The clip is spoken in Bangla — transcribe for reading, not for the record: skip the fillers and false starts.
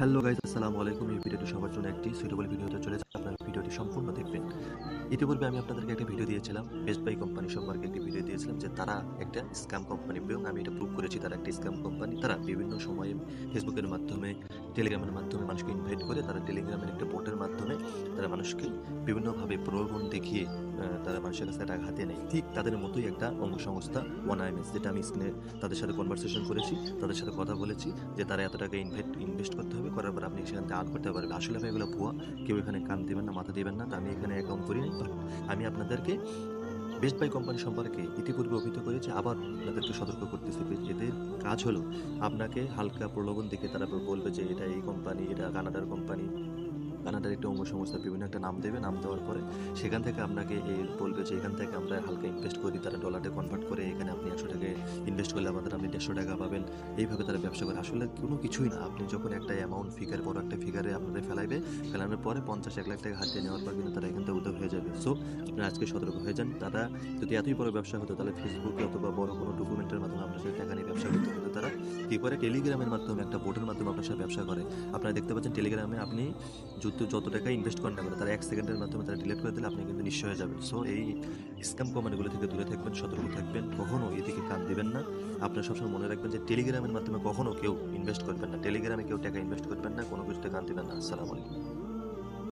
হ্যালো গাইস, আসসালামু আলাইকুম। এই ভিডিওটি সবার জন্য একটি সুইটেবল ভিডিও হতে চলেছে। আপনারা ভিডিওটি সম্পূর্ণ দেখবেন। ইতিপূর্বে আমি আপনাদেরকে একটা ভিডিও দিয়েছিলাম, বেস্ট বাই কোম্পানি সম্পর্কে একটি ভিডিও দিয়েছিলাম যে তারা একটা স্ক্যাম কোম্পানি এবং আমি এটা প্রুভ করেছি তারা একটা স্ক্যাম কোম্পানি। তারা বিভিন্ন সময়ে ফেসবুকের মাধ্যমে, টেলিগ্রামের মাধ্যমে মানুষকে ইনভাইট করে তারা টেলিগ্রামের একটা বোটের মাধ্যমে তারা মানুষকে বিভিন্নভাবে প্রলোভন দেখিয়ে তারা মানুষের কাছে টাকা হাতিয়ে নেয়। ঠিক তাদের মতোই একটা অঙ্গসংস্থা OneIMS, যেটা আমি স্ক্রিনে তাদের সাথে কনভারসেশন করেছি, তাদের সাথে কথা বলেছি যে তারা এত টাকা ইনভেস্ট করতে হবে, করার পর আপনি সেখান থেকে আর্ন করতে পারবেন। আসলে ভাই এগুলো ভুয়া। কেউ এখানে কান দিবেন না, মাথা দিবেন না। তো আমি এখানে অ্যাকাউন্ট করিনি। আমি আপনাদেরকে বেস্ট বাই কোম্পানি সম্পর্কে ইতিপূর্বে অভিহিত করেছি, আবার আপনাদেরকে সতর্ক করতেছি যে এদের কাজ হলো আপনাকে হালকা প্রলোভন দেখে তারা বলবে যে এটা এই কোম্পানি, এটা কানাডার কোম্পানি, কানাডার একটা অঙ্গসংস্থার বিভিন্ন একটা নাম দেবে। নাম দেওয়ার পরে সেখান থেকে আপনাকে বলবে যে এখান থেকে আমরা হালকা ইনভেস্ট করি, তারা ডলারে কনভার্ট করে এখানে আপনি 100 টাকা ইনভেস্ট করলে আমাদের আপনি 150 টাকা পাবেন। এইভাবে তারা ব্যবসা করে। আসলে কোনো কিছুই না। আপনি যখন একটা অ্যামাউন্ট ফিগার, বড় একটা ফিগারে আপনাদের ফেলানোর পরে 50-1 লাখ টাকা হাতিয়ে নেওয়ার পর কিন্তু তারা এখান থেকে উধাও হয়ে যাবে। সো আপনারা আজকে সতর্ক হয়ে যান। তারা যদি এতই বড় ব্যবসা হতো তাহলে ফেসবুকে অথবা বড় কোনো ডকুমেন্টের মাধ্যমে আপনার সাথে টাকা নিয়ে ব্যবসা করতে, কিন্তু তারা কি করে টেলিগ্রামের মাধ্যমে, একটা বোটের মাধ্যমে আপনার সাথে ব্যবসা করে। আপনারা দেখতে পাচ্ছেন টেলিগ্রামে আপনি যত টাকা ইনভেস্ট করেন না কেন, তারা 1 সেকেন্ডের মাধ্যমে তারা ডিলিট করে দিলে আপনি কিন্তু নিঃস্ব হয়ে যাবেন। সো এই স্ক্যাম কোম্পানিগুলো থেকে দূরে থাকবেন, সতর্ক থাকবেন, কখনো এদিকে কান দিবেন না। আপনারা সবসময় মনে রাখবেন যে টেলিগ্রামের মাধ্যমে কখনো কেউ ইনভেস্ট করবেন না, টেলিগ্রামে কেউ টাকা ইনভেস্ট করবেন না, কোনো কিছুতে কান দিবেন না। আসসালামু আলাইকুম।